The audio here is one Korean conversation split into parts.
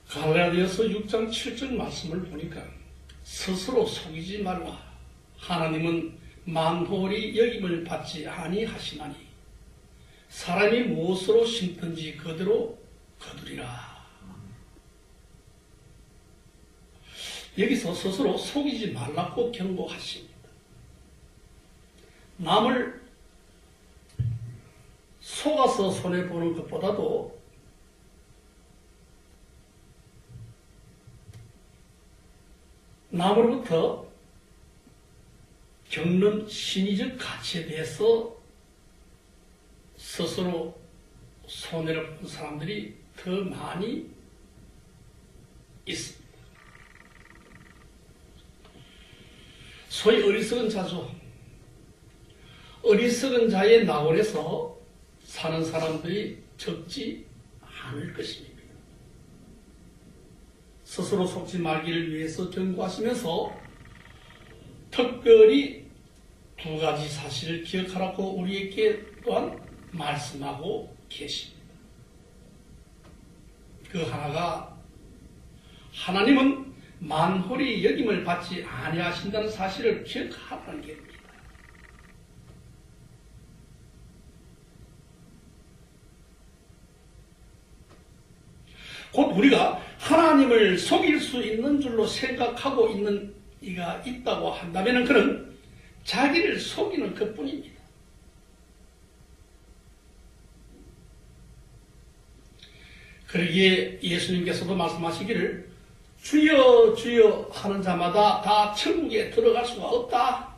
갈라디아서 6장 7절 말씀을 보니까 스스로 속이지 말라. 하나님은 만홀히 여김을 받지 아니하시나니 사람이 무엇으로 심든지 그대로 거두리라. 여기서 스스로 속이지 말라고 경고하십니다. 남을 속아서 손해보는 것보다도 남으로부터 겪는 심리적 가치에 대해서 스스로 손해를 보는 사람들이 더 많이 있습니다. 소위 어리석은 자죠. 어리석은 자의 낙원에서 사는 사람들이 적지 않을 것입니다. 스스로 속지 말기를 위해서 경고하시면서 특별히 두 가지 사실을 기억하라고 우리에게 또한 말씀하고 계십니다. 그 하나가 하나님은 만홀히 여김을 받지 아니하신다는 사실을 기억하라는 것입니다. 곧 우리가 하나님을 속일 수 있는 줄로 생각하고 있는 이가 있다고 한다면 그는 자기를 속이는 것뿐입니다. 그러기에 예수님께서도 말씀하시기를 주여 주여 하는 자마다 다 천국에 들어갈 수가 없다.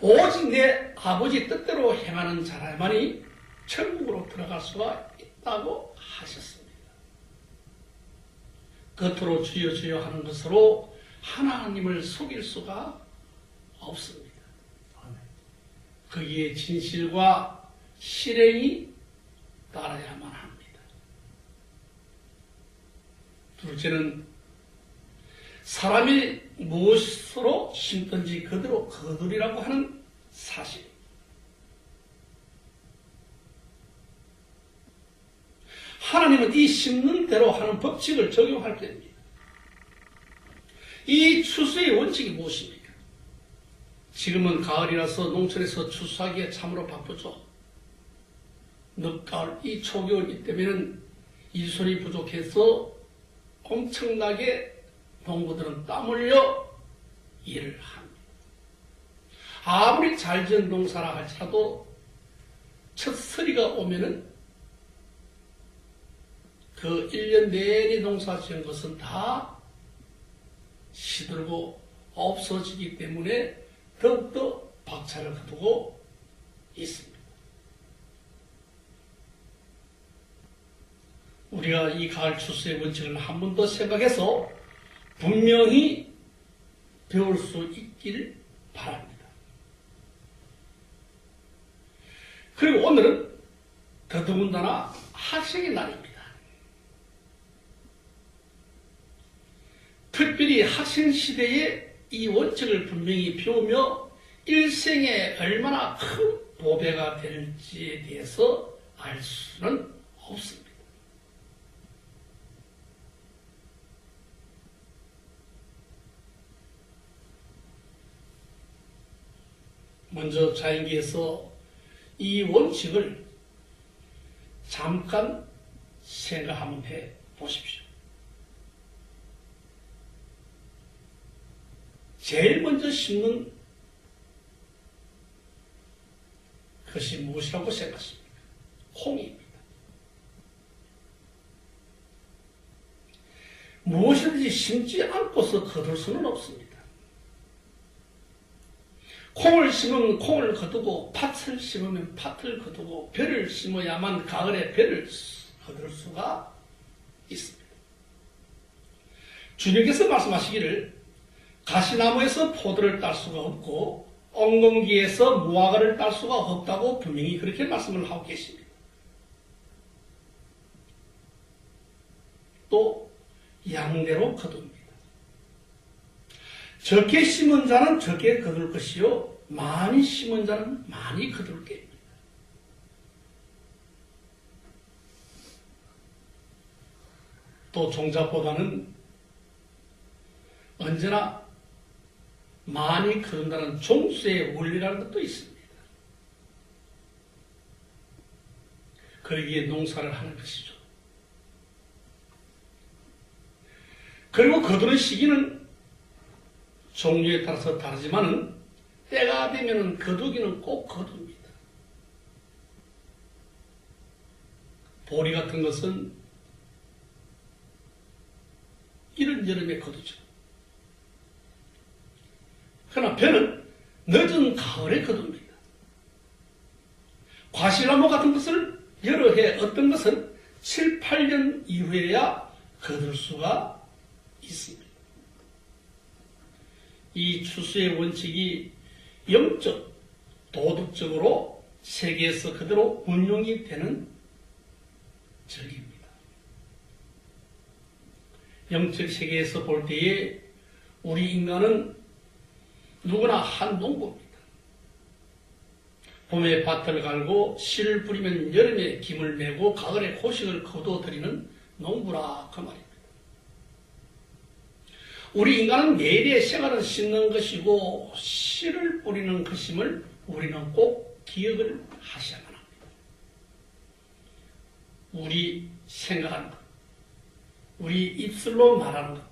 오직 내 아버지 뜻대로 행하는 자라만이 천국으로 들어갈 수가 있다고 하셨습니다. 겉으로 주여 주여 하는 것으로 하나님을 속일 수가 없습니다. 거기에 진실과 실행이 따라야만 합니다. 둘째는 사람이 무엇으로 심든지 그대로 거두리라고 하는 사실. 하나님은 이 심는 대로 하는 법칙을 적용할 때입니다. 이 추수의 원칙이 무엇입니까? 지금은 가을이라서 농촌에서 추수하기에 참으로 바쁘죠. 늦가을 이 초겨울 이때면은 일손이 부족해서 엄청나게 농부들은 땀 흘려 일을 합니다. 아무리 잘 지은 농사라 할지라도 첫 서리가 오면은 그 1년 내내 농사 지은 것은 다 시들고 없어지기 때문에 더욱더 박차를 거두고 있습니다. 우리가 이 가을 추수의 원칙을 한 번 더 생각해서 분명히 배울 수 있기를 바랍니다. 그리고 오늘은 더더군다나 학생의 날입니다. 특별히 학생시대에 이 원칙을 분명히 배우며 일생에 얼마나 큰 보배가 될지에 대해서 알 수는 없습니다. 먼저 자연계에서 이 원칙을 잠깐 생각 한번 해 보십시오. 제일 먼저 심는 것이 무엇이라고 생각하십니까? 콩입니다. 무엇이든지 심지 않고서 거둘 수는 없습니다. 콩을 심으면 콩을 거두고 팥을 심으면 팥을 거두고 벼를 심어야만 가을에 벼를 거둘 수가 있습니다. 주님께서 말씀하시기를 가시나무에서 포도를 딸 수가 없고 엉겅기에서 무화과를 딸 수가 없다고 분명히 그렇게 말씀을 하고 계십니다. 또 양대로 거둡니다. 적게 심은 자는 적게 거둘 것이요 많이 심은 자는 많이 거둘 것입니다. 또 종자보다는 언제나 많이 거둔다는 종수의 원리라는 것도 있습니다. 그러기에 농사를 하는 것이죠. 그리고 거두는 시기는 종류에 따라서 다르지만은 때가 되면은 거두기는 꼭 거둡니다. 보리 같은 것은 이른 여름에 거두죠. 그러나 벼는 늦은 가을에 거둡니다. 과실나무 같은 것을 여러 해, 어떤 것은 7, 8년 이후에야 거둘 수가 있습니다. 이 추수의 원칙이 영적, 도덕적으로 세계에서 그대로 운용이 되는 절기입니다. 영적 세계에서 볼 때에 우리 인간은 누구나 한 농부입니다. 봄에 밭을 갈고 씨를 뿌리면 여름에 김을 메고 가을에 호식을 거두어들이는 농부라 그 말입니다. 우리 인간은 매일의 생활을 씻는 것이고 씨를 뿌리는 것임을 우리는 꼭 기억을 하셔야만 합니다. 우리 생각하는 것, 우리 입술로 말하는 것,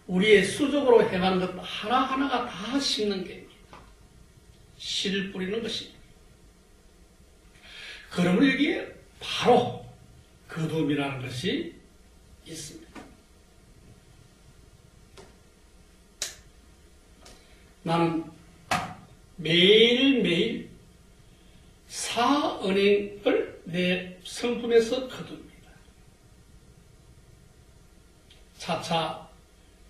우리의 수적으로 행하는 것 하나하나가 다 씻는 게입니다. 씨를 뿌리는 것입니다. 그러면 여기에 바로 거둠이라는 것이 있습니다. 나는 매일매일 사은행을 내 성품에서 거둡니다. 차차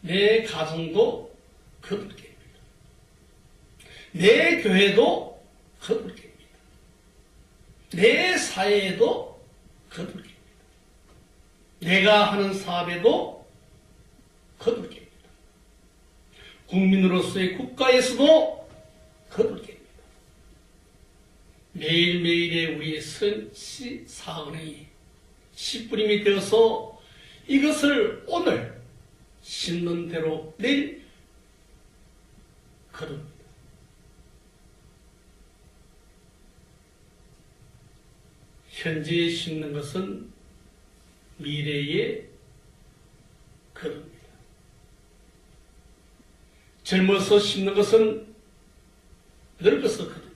내 가정도 거둘 게입니다. 내 교회도 거둘 게입니다. 내 사회에도 거둘 게입니다. 내가 하는 사업에도 거둘 게입니다. 국민으로서의 국가에서도 거둘 게입니다. 매일매일의 우리의 사은행이 씨뿌림이 되어서 이것을 오늘 심는 대로 내일 거둡니다. 현재에 심는 것은 미래에 거둡니다. 젊어서 심는 것은 늙어서 거둡니다.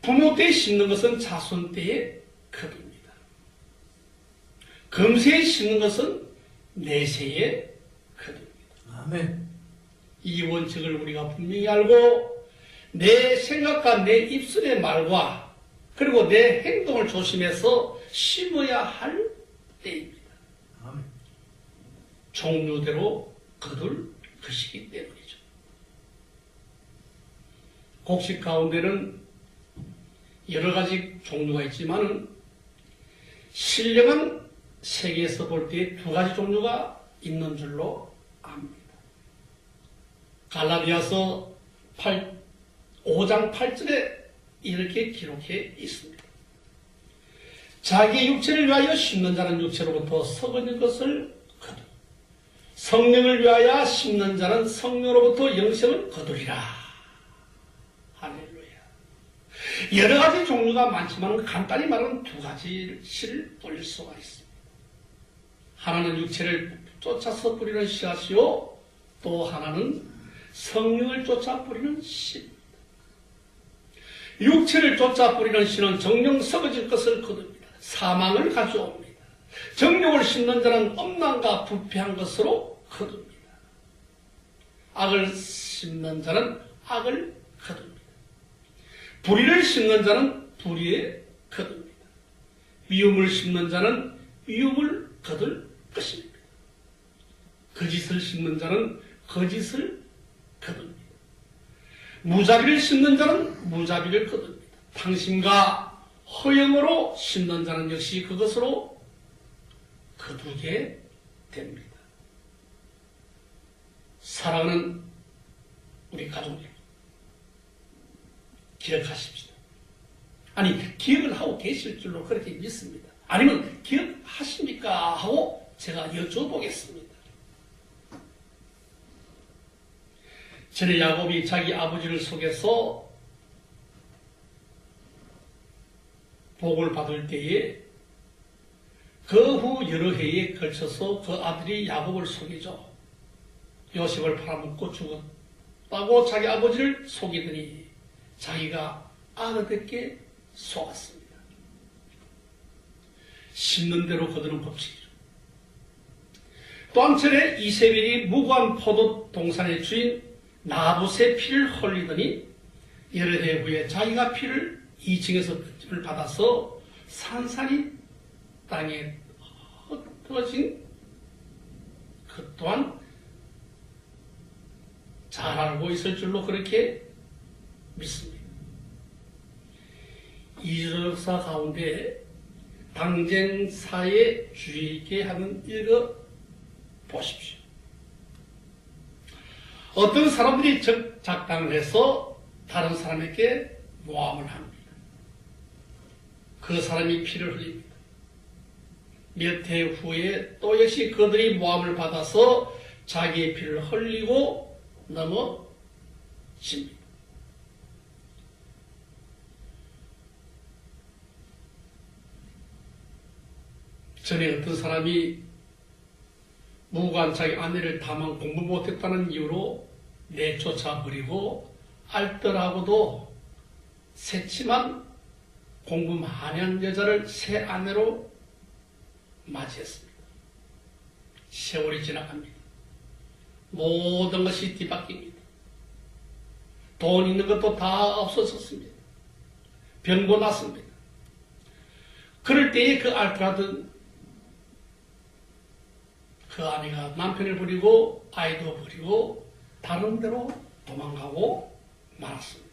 부모 때에 심는 것은 자손 때에 거둡니다. 금세에 심는 것은 내세에 거둡니다. 아멘. 이 원칙을 우리가 분명히 알고 내 생각과 내 입술의 말과 그리고 내 행동을 조심해서 심어야 할 때입니다. 아멘. 종류대로 거둘 것이기 때문이죠. 곡식 가운데는 여러 가지 종류가 있지만 신령한 세계에서 볼 때 두 가지 종류가 있는 줄로 압니다. 갈라디아서 5장 8절에 이렇게 기록해 있습니다. 자기의 육체를 위하여 심는 자는 육체로부터 썩어진 것을 거두고 성령을 위하여 심는 자는 성령으로부터 영생을 거두리라. 할렐루야. 여러 가지 종류가 많지만 간단히 말하면 두 가지를 뿌릴 수가 있습니다. 하나는 육체를 쫓아서 뿌리는 씨앗이요, 또 하나는 성령을 쫓아 뿌리는 씨입니다. 육체를 쫓아 뿌리는 씨는 정령 썩어질 것을 거둡니다. 사망을 가져옵니다. 정욕을 심는 자는 엄난과 부패한 것으로 거둡니다. 악을 심는 자는 악을 거둡니다. 불의를 심는 자는 불의에 거둡니다. 미움을 심는 자는 미움을 거둘 것입니다. 거짓을 심는 자는 거짓을 거둡니다. 무자비를 심는 자는 무자비를 거둡니다. 탕심과 허영으로 심는 자는 역시 그것으로 거두게 됩니다. 사랑하는 우리 가족들, 기억하십시오. 아니, 기억을 하고 계실 줄로 그렇게 믿습니다. 아니면 기억하십니까? 하고 제가 여쭤보겠습니다. 전에 야곱이 자기 아버지를 속여서 복을 받을 때에 그 후 여러 해에 걸쳐서 그 아들이 야곱을 속이죠. 요셉을 팔아먹고 죽었다고 자기 아버지를 속이더니 자기가 아그듣게 속았습니다. 심는 대로 거두는 법칙이죠. 또한 전에 이세벨이 무고한 포도 동산의 주인 나봇의 피를 흘리더니 여러 해 후에 자기가 피를 2층에서 을 받아서 산산이 땅에 흩어진 그 또한 잘 알고 있을 줄로 그렇게 믿습니다. 이적사 가운데 당쟁사에 주의 있게 하는 읽어 보십시오. 어떤 사람들이 작당을 해서 다른 사람에게 모함을 합니다. 그 사람이 피를 흘립니다. 몇 해 후에 또 역시 그들이 모함을 받아서 자기의 피를 흘리고 넘어집니다. 전에 어떤 사람이 무고한 자기 아내를 다만 공부 못했다는 이유로 내쫓아버리고 알뜰하고도 새침한 공부 많이 한 여자를 새 아내로 맞이했습니다. 세월이 지나갑니다. 모든 것이 뒤바뀝니다. 돈 있는 것도 다 없어졌습니다. 병고 났습니다. 그럴 때에 그 알뜰하던 그 아내가 남편을 버리고 아이도 버리고 다른 데로 도망가고 말았습니다.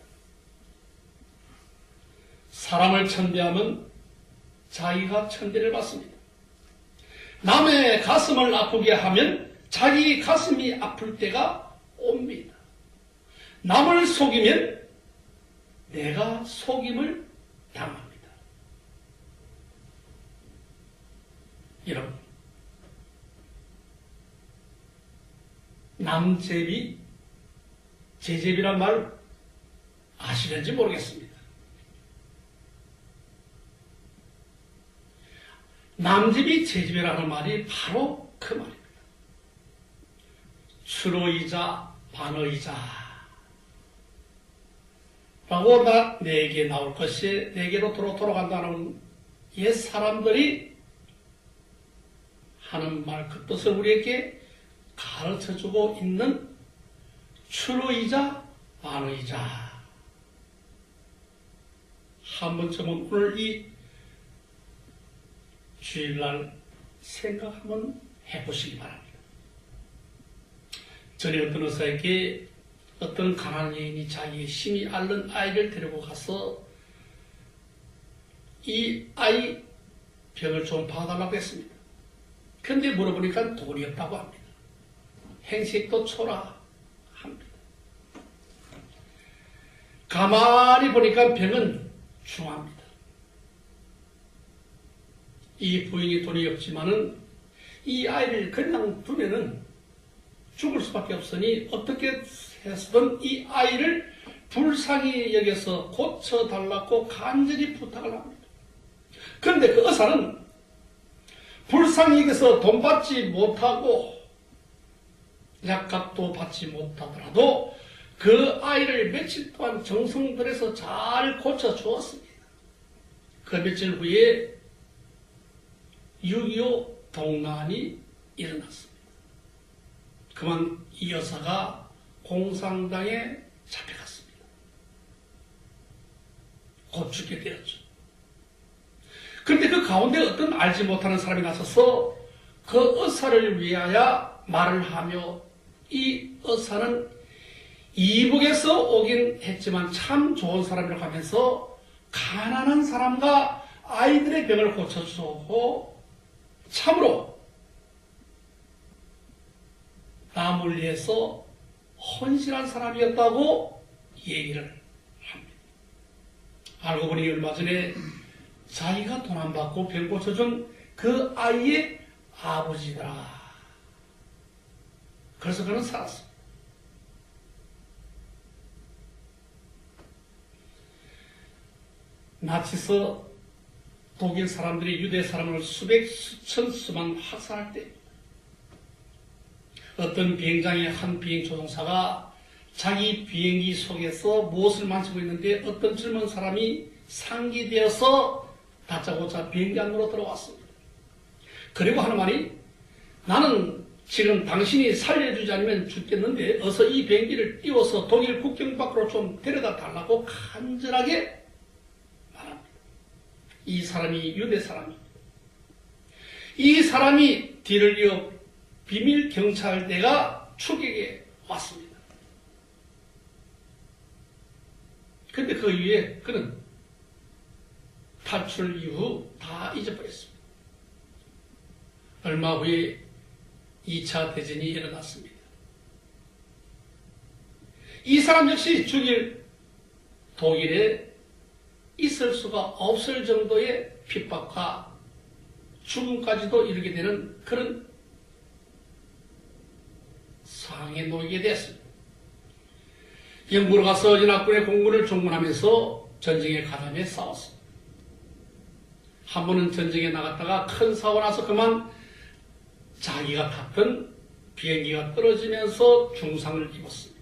사람을 천대하면 자기가 천대를 받습니다. 남의 가슴을 아프게 하면 자기 가슴이 아플 때가 옵니다. 남을 속이면 내가 속임을 당합니다. 여러분, 남제비, 제제비란 말 아시는지 모르겠습니다. 남제비, 제제비라는 말이 바로 그 말입니다. 추로이자, 반어이자 라고 내게 나올 것이 내게로 돌아간다는 옛 사람들이 하는 말 그 뜻을 우리에게 가르쳐주고 있는 추로이자, 반어이자. 한 번쯤은 오늘 이 주일날 생각 한번 해보시기 바랍니다. 전에 어떤 의사에게 어떤 가난한 여인이 자기의 심히 앓는 아이를 데리고 가서 이 아이 병을 좀 봐달라고 했습니다. 그런데 물어보니까 돈이 없다고 합니다. 행색도 초라합니다. 가만히 보니까 병은 중합니다. 이 부인이 돈이 없지만은 이 아이를 그냥 두면은 죽을 수밖에 없으니 어떻게 해서든 이 아이를 불쌍히 여겨서 고쳐달라고 간절히 부탁을 합니다. 그런데 그 의사는 불쌍히 여겨서 돈 받지 못하고 약값도 받지 못하더라도 그 아이를 며칠 동안 정성 들여서 잘 고쳐주었습니다. 그 며칠 후에 6.25 동란이 일어났습니다. 그만 이 여사가 공산당에 잡혀갔습니다. 곧 죽게 되었죠. 그런데 그 가운데 어떤 알지 못하는 사람이 나서서 그 의사를 위하여 말을 하며 이 의사는 이북에서 오긴 했지만 참 좋은 사람이라고 하면서 가난한 사람과 아이들의 병을 고쳐주고 참으로 남을 위해서 헌신한 사람이었다고 얘기를 합니다. 알고 보니 얼마 전에 자기가 돈 안 받고 병 고쳐준 그 아이의 아버지더라. 그래서 그는 살았습니다. 나치서 독일 사람들이 유대 사람을 수백, 수천, 수만 학살할 때 어떤 비행장의 한 비행 조종사가 자기 비행기 속에서 무엇을 만지고 있는데 어떤 젊은 사람이 상기되어서 다짜고짜 비행기 안으로 들어왔습니다. 그리고 하는 말이 나는 지금 당신이 살려주지 않으면 죽겠는데 어서 이 비행기를 띄워서 독일 국경 밖으로 좀 데려다 달라고 간절하게 말합니다. 이 사람이 유대 사람입니다. 이 사람이 뒤를 이어 비밀 경찰대가 추격에 왔습니다. 근데 그 이후에 그는 탈출 이후 다 잊어버렸습니다. 얼마 후에 2차 대전이 일어났습니다. 이 사람 역시 죽일 독일에 있을 수가 없을 정도의 핍박과 죽음까지도 이르게 되는 그런 상황에 놓이게 되었습니다. 영국으로 가서 연합군의 공군을 종문하면서 전쟁에 가담해 싸웠습니다. 한 번은 전쟁에 나갔다가 큰 사고 나서 그만 자기가 탔던 비행기가 떨어지면서 중상을 입었습니다.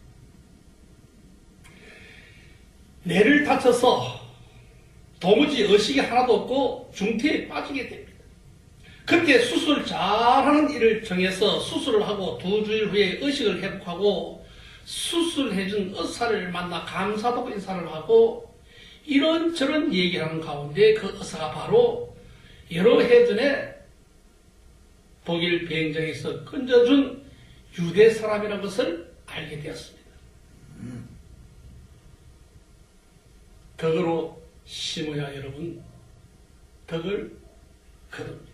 뇌를 다쳐서 도무지 의식이 하나도 없고 중태에 빠지게 됩니다. 그렇게 수술 잘하는 일을 정해서 수술을 하고 2주일 후에 의식을 회복하고 수술해준 의사를 만나 감사도 인사를 하고 이런저런 얘기하는 가운데 그 의사가 바로 여러 해 전에 독일 비행장에서 건져준 유대 사람이라는 것을 알게 되었습니다. 덕으로 심어야 여러분 덕을 거둡니다.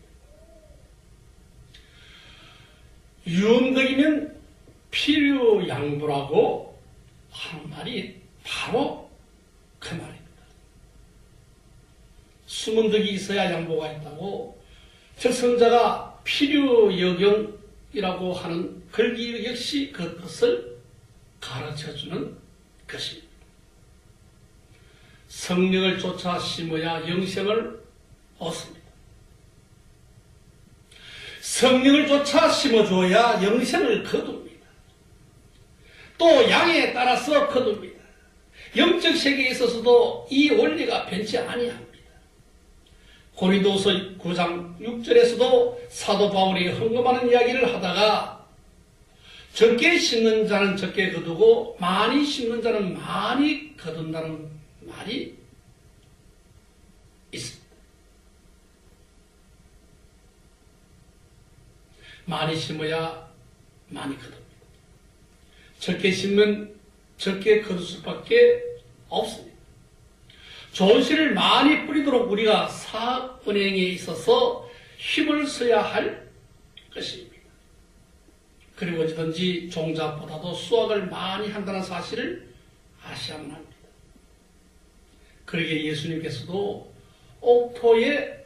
유언덕이면 필요양보라고 하는 말이 바로 그 말입니다. 숨은 덕이 있어야 양보가 있다고 적성자가 필요여경이라고 하는 글귀 역시 그 뜻을 가르쳐주는 것입니다. 성령을 쫓아 심어야 영생을 얻습니다. 성령을 쫓아 심어줘야 영생을 거둡니다. 또 양에 따라서 거둡니다. 영적 세계에 있어서도 이 원리가 변치 아니합니다. 고린도서 9장 6절에서도 사도 바울이 헌금하는 이야기를 하다가 적게 심는 자는 적게 거두고 많이 심는 자는 많이 거둔다는 말이 있습니다. 많이 심어야 많이 거둡니다. 적게 심으면 적게 거둘 수밖에 없습니다. 좋은 씨를 많이 뿌리도록 우리가 사업은행에 있어서 힘을 써야 할 것입니다. 그리고 어디든지 종잡보다도 수확을 많이 한다는 사실을 아셔야만 합니다. 그러기에 예수님께서도 옥토에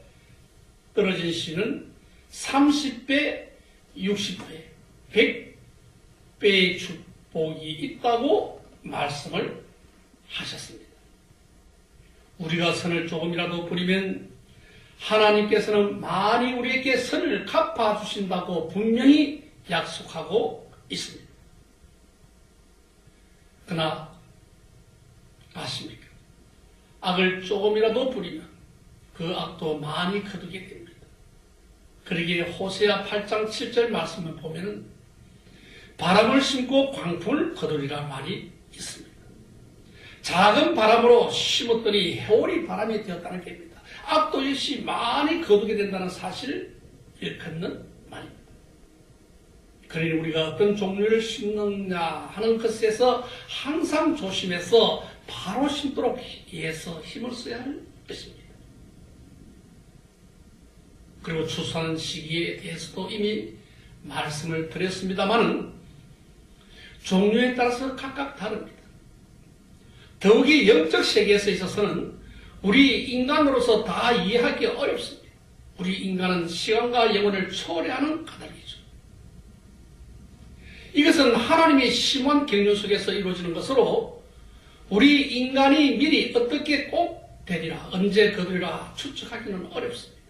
떨어진 씨는 30배, 60배, 100배의 축복이 있다고 말씀을 하셨습니다. 우리가 선을 조금이라도 부리면 하나님께서는 많이 우리에게 선을 갚아주신다고 분명히 약속하고 있습니다. 그러나 아십니까? 악을 조금이라도 부리면 그 악도 많이 거두게 됩니다. 그러기에 호세아 8장 7절 말씀을 보면 바람을 심고 광풍을 거두리라 말이 있습니다. 작은 바람으로 심었더니 해오리 바람이 되었다는 겁니다. 악도 역시 많이 거두게 된다는 사실을 일컫는 말입니다. 그러니 우리가 어떤 종류를 심느냐 하는 것에서 항상 조심해서 바로 심도록 위해서 힘을 써야 할 것입니다. 그리고 추수하는 시기에 대해서도 이미 말씀을 드렸습니다만 종류에 따라서 각각 다릅니다. 더욱이 영적 세계에서 있어서는 우리 인간으로서 다 이해하기 어렵습니다. 우리 인간은 시간과 영혼을 초월하는 까닭이죠. 이것은 하나님의 심오한 경륜 속에서 이루어지는 것으로 우리 인간이 미리 어떻게 꼭 되리라, 언제 거두리라 추측하기는 어렵습니다.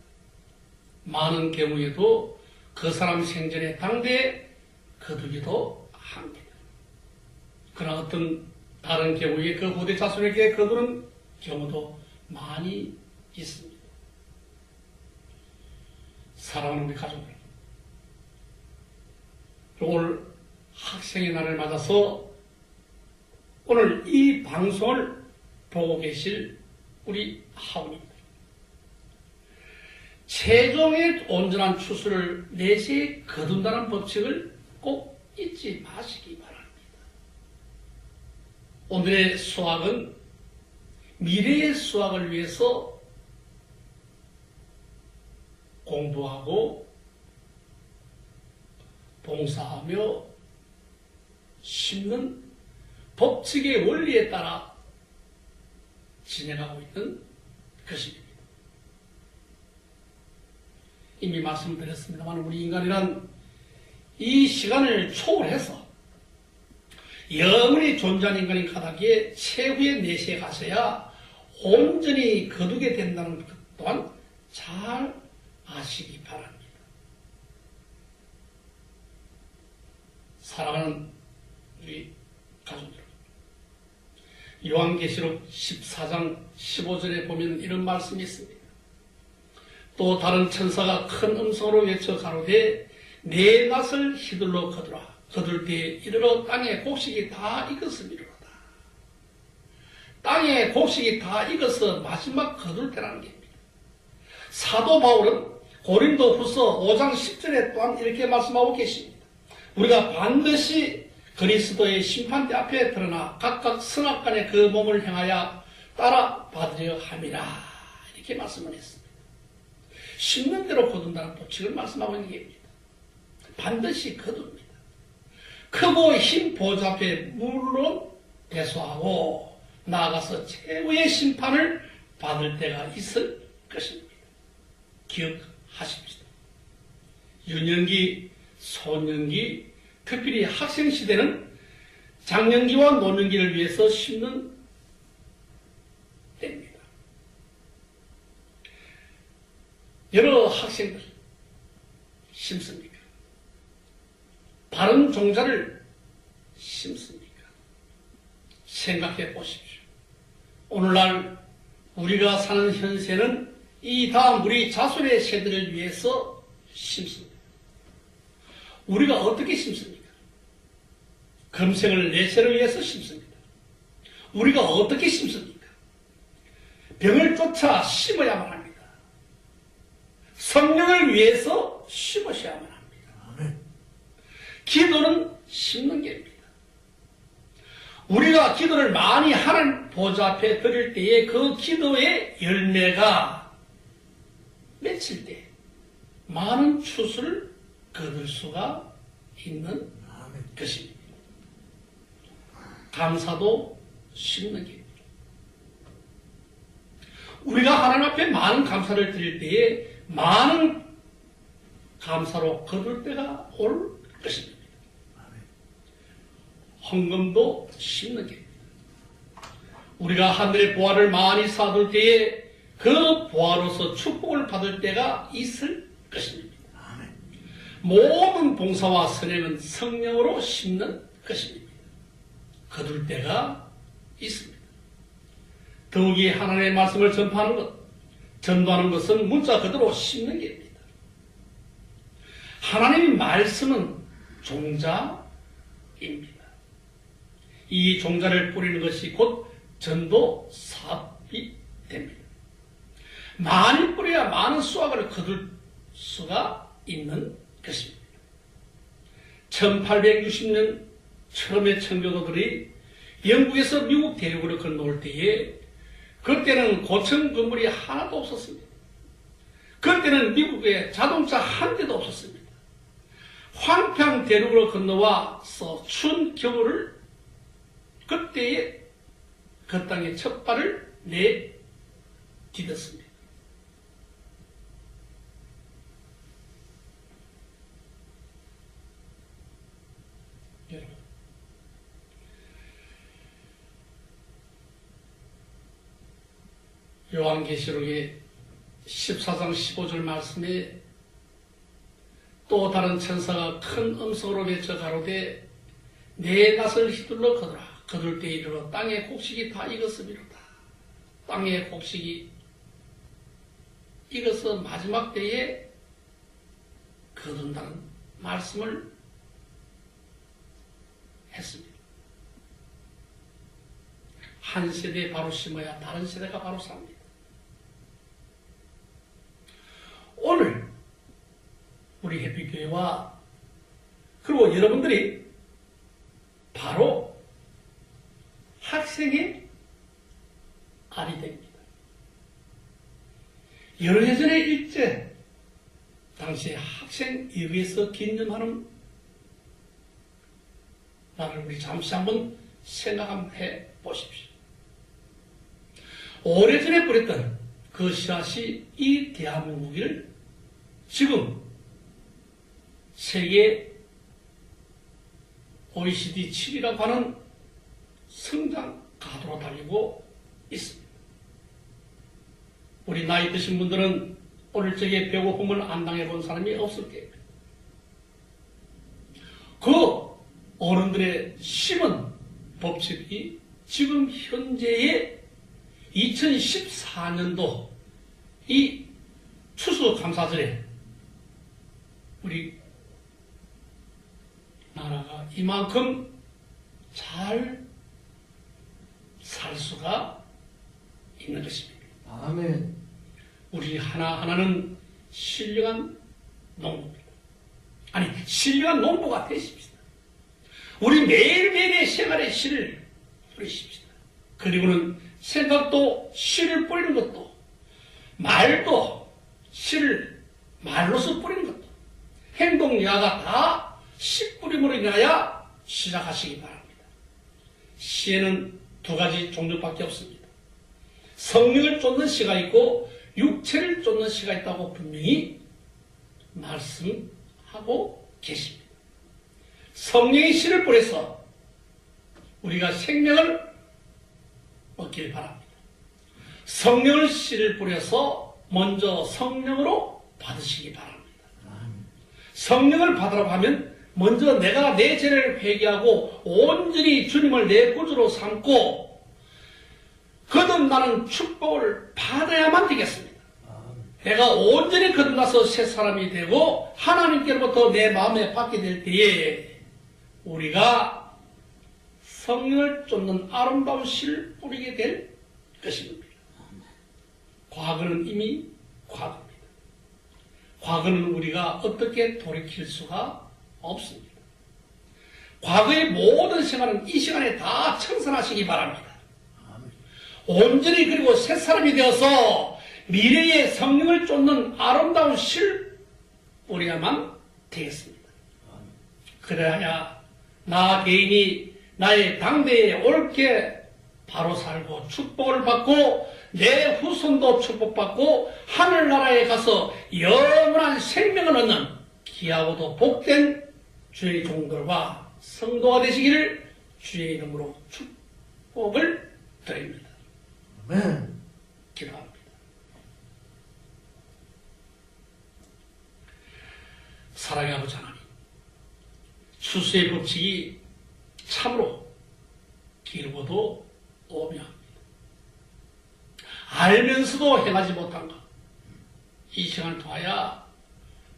많은 경우에도 그 사람 생전에 당대에 거두기도 합니다. 그러나 어떤 다른 경우에 그 후대 자손에게 거두는 경우도 많이 있습니다. 사랑하는 우리 가족들, 오늘 학생의 날을 맞아서 오늘 이 방송을 보고 계실 우리 하원입니다. 최종의 온전한 추수를 내시에 거둔다는 법칙을 꼭 잊지 마시기 바랍니다. 오늘의 수학은 미래의 수학을 위해서 공부하고 봉사하며 심는 법칙의 원리에 따라 진행하고 있는 것입니다. 이미 말씀드렸습니다만 우리 인간이란 이 시간을 초월해서 영원히 존재하는 인간인 까닭에 최후의 내시에 가서야 온전히 거두게 된다는 것 또한 잘 아시기 바랍니다. 사랑하는 우리 가족들, 요한계시록 14장 15절에 보면 이런 말씀이 있습니다. 또 다른 천사가 큰 음성으로 외쳐 가로되 내 낫을 휘둘러 거두라. 거둘 때에 이르러 땅의 곡식이 다 익었음이로다. 땅의 곡식이 다 익어서 마지막 거둘 때라는 겁니다. 사도 바울은 고린도 후서 5장 10절에 또한 이렇게 말씀하고 계십니다. 우리가 반드시 그리스도의 심판대 앞에 드러나 각각 선악간에 그 몸을 향하여 따라 받으려 함이라. 이렇게 말씀을 했습니다. 심는 대로 거둔다는 법칙을 말씀하고 있는 겁니다. 반드시 거둡니다. 크고 흰 보좌 앞에 물론 대소하고 나아가서 최후의 심판을 받을 때가 있을 것입니다. 기억하십시오. 유년기, 소년기, 특별히 학생시대는 장년기와 노년기를 위해서 심는 때입니다. 여러 학생들 심습니까? 바른 종자를 심습니까? 생각해 보십시오. 오늘날 우리가 사는 현세는 이 다음 우리 자손의 세대를 위해서 심습니다. 우리가 어떻게 심습니까? 금생을 내세를 위해서 심습니다. 우리가 어떻게 심습니까? 병을 쫓아 심어야만 합니다. 성령을 위해서 심으셔야만 합니다. 기도는 심는 게입니다. 우리가 기도를 많이 하는 보좌 앞에 드릴 때에 그 기도의 열매가 맺힐 때 많은 추수를 거둘 수가 있는 것입니다. 감사도 심는 게입니다. 우리가 하나님 앞에 많은 감사를 드릴 때에 많은 감사로 거둘 때가 올 것입니다. 헌금도 심는 게입니다. 우리가 하늘의 보화를 많이 쌓아둘 때에 그 보화로서 축복을 받을 때가 있을 것입니다. 모든 봉사와 선행은 성령으로 심는 것입니다. 거둘 때가 있습니다. 더욱이 하나님의 말씀을 전파하는 것, 전도하는 것은 문자 그대로 심는 게입니다. 하나님의 말씀은 종자입니다. 이 종자를 뿌리는 것이 곧 전도 사업이 됩니다. 많이 뿌려야 많은 수확을 거둘 수가 있는 것입니다. 1860년 처음에 청교도들이 영국에서 미국 대륙으로 건너올 때에 그때는 고층 건물이 하나도 없었습니다. 그때는 미국에 자동차 한 대도 없었습니다. 황평 대륙으로 건너와서 추운 겨울을 그때에 그 땅에 첫 발을 디뎠습니다. 여러분, 요한계시록의 14장 15절 말씀에 또 다른 천사가 큰 음성으로 외쳐 가로되 내 낫을 휘둘러 거두라. 거둘 때 이르러 땅의 곡식이 다 익었음이로다. 땅의 곡식이 익어서 마지막 때에 거둔다는 말씀을 했습니다. 한 세대에 바로 심어야 다른 세대가 바로 삽니다. 오늘 우리 해피교회와 그리고 여러분들이 바로 학생의 알이 됩니다. 여러 해전의 일제 당시에 학생에 의해서 긴념하는 나를 우리 잠시 한번 생각해 보십시오. 오래전에 뿌렸던 그 씨앗이 이 대한민국을 지금 세계 OECD 7위라고 하는 성장 가도로 달리고 있습니다. 우리 나이 드신 분들은 어릴 적에 배고픔을 안 당해본 사람이 없을 겁니다. 그 어른들의 심은 법칙이 지금 현재의 2014년도 이 추수감사절에 우리 나라가 이만큼 잘 살 수가 있는 것입니다. 아멘. 우리 하나하나는 신령한 농부입니다. 아니, 신령한 농부가 되십시다. 우리 매일매일의 생활에 씨를 뿌리십시다. 그리고는 생각도 씨를 뿌리는 것도, 말도 씨를 말로서 뿌리는 것도, 행동 여하가 다 씨 뿌림으로 인하여 시작하시기 바랍니다. 씨에는 두 가지 종류밖에 없습니다. 성령을 쫓는 씨가 있고 육체를 쫓는 씨가 있다고 분명히 말씀하고 계십니다. 성령의 씨를 뿌려서 우리가 생명을 얻길 바랍니다. 성령의 씨를 뿌려서 먼저 성령으로 받으시기 바랍니다. 성령을 받으라고 하면 먼저 내가 내 죄를 회개하고 온전히 주님을 내 구주로 삼고 거듭나는 축복을 받아야만 되겠습니다. 내가 온전히 거듭나서 새 사람이 되고 하나님께로부터 내 마음에 받게 될 때에 우리가 성령을 쫓는 아름다운 씨를 뿌리게 될 것입니다. 과거는 이미 과거입니다. 과거는 우리가 어떻게 돌이킬 수가 없습니다. 과거의 모든 생활은 이 시간에 다 청산하시기 바랍니다. 온전히 그리고 새 사람이 되어서 미래의 성령을 쫓는 아름다운 씨를 뿌려야만 되겠습니다. 그래야 나 개인이 나의 당대에 옳게 바로 살고 축복을 받고 내 후손도 축복받고 하늘나라에 가서 영원한 생명을 얻는 귀하고도 복된 주의 종들과 성도가 되시기를 주의 이름으로 축복을 드립니다. 아멘. 기도합니다. 사랑의 아버지 하나님, 추수의 법칙이 참으로 길고도 오묘합니다. 알면서도 행하지 못한 것, 이 시간을 통하여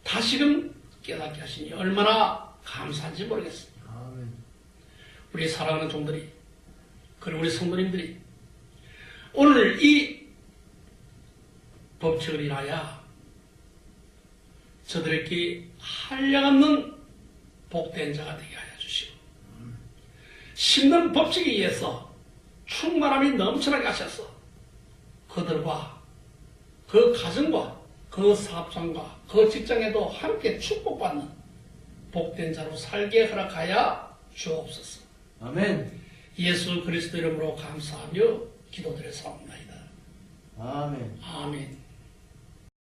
다시금 깨닫게 하시니 얼마나 감사한지 모르겠습니다. 아멘. 우리 사랑하는 종들이, 그리고 우리 성도님들이 오늘 이 법칙을 인하여 저들에게 한량없는 복된 자가 되게 하여 주시고 심는 법칙에 의해서 충만함이 넘쳐나게 하셔서 그들과 그 가정과 그 사업장과 그 직장에도 함께 축복받는 복된 자로 살게 허락하여 주옵소서. 아멘. 예수 그리스도 이름으로 감사하며 기도드렸사옵나이다. 아멘. 아멘.